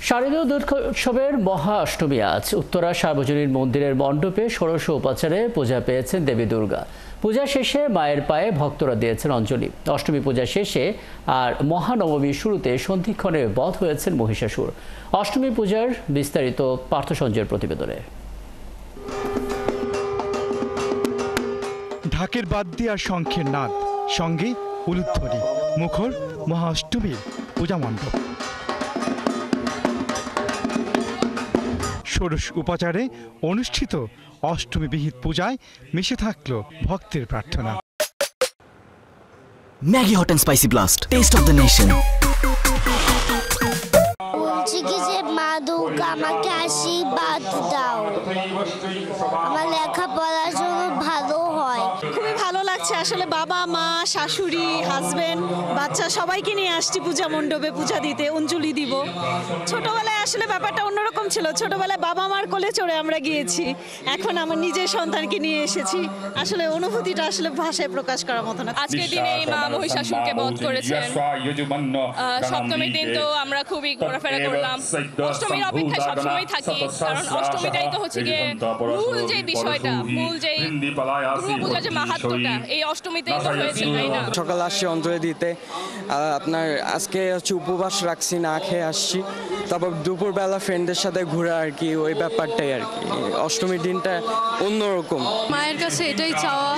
শারদীয় দুর্গোৎসবের মহা অষ্টমী আজ উত্তরা সার্বজনীন মন্দিরের মণ্ডপে ষোড়শ উপাচারে পূজা পেয়েছেন দেবী দুর্গা। পূজা শেষে মায়ের পায়ে ভক্তরা দিয়েছেন অঞ্জলি। অষ্টমী পূজা শেষে আর মহানবমীর শুরুতে সন্ধিক্ষণে বধ হয়েছেন মহিষাসুর। অষ্টমী পূজার বিস্তারিত পার্থ সঞ্জয়ের প্রতিবেদনে। ঢাকের বাদ্যি আর শঙ্খের নাদ, সঙ্গে উলুধ্বনি, মুখর মহা অষ্টমীর পূজা মণ্ডপ। ষোড়শ উপাচারে অনুষ্ঠিত অষ্টমী বিহিত পূজায় মিশে থাকলো ভক্তের প্রার্থনা। Maggi hot and spicy blast, test of the nation. বলছি কি যে মা দুর্গা আমাকে আশীর্বাদ দাও, আমার লেখাপড়ার জন্য ভালো হয়। খুবই ভালো লাগছে আসলে। বাবা মা শাশুড়ি হাজবেন্ড বাচ্চা সবাইকে নিয়ে আসছি পূজা মণ্ডপে পূজা দিতে, অঞ্জলি দিব। ছোটবেলায় আসলে ব্যাপারটা অন্যরকম ছিল। ছোটবেলায় বাবা মার কোলে চড়ে আমরা গিয়েছি, এখন আমার নিজের সন্তানকে নিয়ে এসেছি। আসলে অনুভূতিটা আসলে ভাষায় প্রকাশ করার মতো না। আজকের দিনে মা মহিষাসুরকে বধ করেছেন। সপ্তমীর দিন তো আমরা খুবই ঘোরাফেরা করলাম। অষ্টমীর অপেক্ষায় সবসময় থাকি, কারণ অষ্টমীটাই তো হচ্ছে গিয়ে মূল যে বিষয়টা, মূল যে দুর্গাপূজার যে মাহাত্ম্যটা এই অষ্টমীতেই তো হয়েছে, তাই না? সকালে আসছি অঞ্জলি দিতে, আপনার আজকে হচ্ছে উপবাস রাখছি, না খেয়ে আসছি। তারপর দুপুরবেলা ফ্রেন্ডদের সাথে ঘোরা আর কি, ওই ব্যাপারটাই আর কি। অষ্টমীর দিনটা অন্যরকম। মায়ের কাছে এটাই চাওয়া,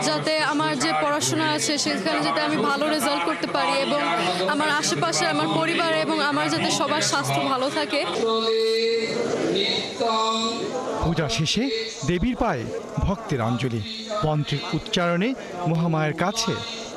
যাতে আমার যে পড়াশোনা আছে সেখানে যাতে আমি ভালো রেজাল্ট করতে পারি এবং আমার আশেপাশে আমার পরিবার এবং আমার যাতে সবার স্বাস্থ্য ভালো থাকে। পূজা শেষে দেবীর পায়ে ভক্তের অঞ্জলি, মন্ত্রের উচ্চারণে মহামায়ের কাছে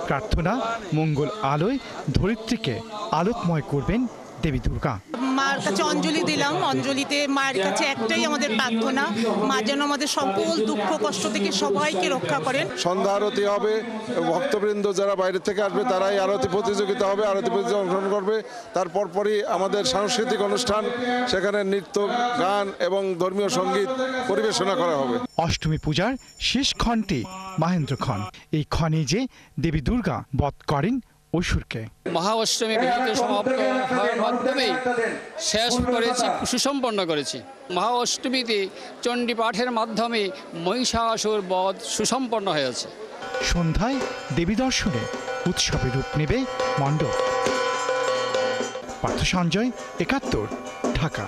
প্রার্থনা, মঙ্গল আলোয় ধরিত্রীকে আলোকময় করবেন দেবী দুর্গা। মার কাছে অঞ্জলি দিলাম। অঞ্জলিতে মায়ের কাছে একটাই আমাদের প্রার্থনা, মা যেন আমাদের সকল দুঃখ কষ্ট থেকে সবাইকে রক্ষা করেন। সন্ধ্যা আরতি হবে, ভক্তবৃন্দ যারা বাইরে থেকে আসবে তারাই আরতি প্রতিযোগিতা হবে, আরতি প্রতিযোগিতা অংশগ্রহণ করবে। তারপর পরই আমাদের সাংস্কৃতিক অনুষ্ঠান, সেখানে নৃত্য, গান এবং ধর্মীয় সঙ্গীত পরিবেশনা করা হবে। অষ্টমী পূজার শেষ ক্ষণটি মাহেন্দ্র ক্ষণ। এই ক্ষণে যে দেবী দুর্গা বধ করেন অসুরকে। মহা অষ্টমী বিহিত সমাপ্ত হওয়ার মাধ্যমেই শেষ করেছি, সুসম্পন্ন করেছি। মহা অষ্টমীতে চণ্ডী পাঠের মাধ্যমে মহিষাসুর বধ সুসম্পন্ন হয়েছে। সন্ধ্যায় দেবী দর্শনে উৎসবে রূপ নেবে মণ্ডপ। পার্থ সঞ্জয়, ৭১, ঢাকা।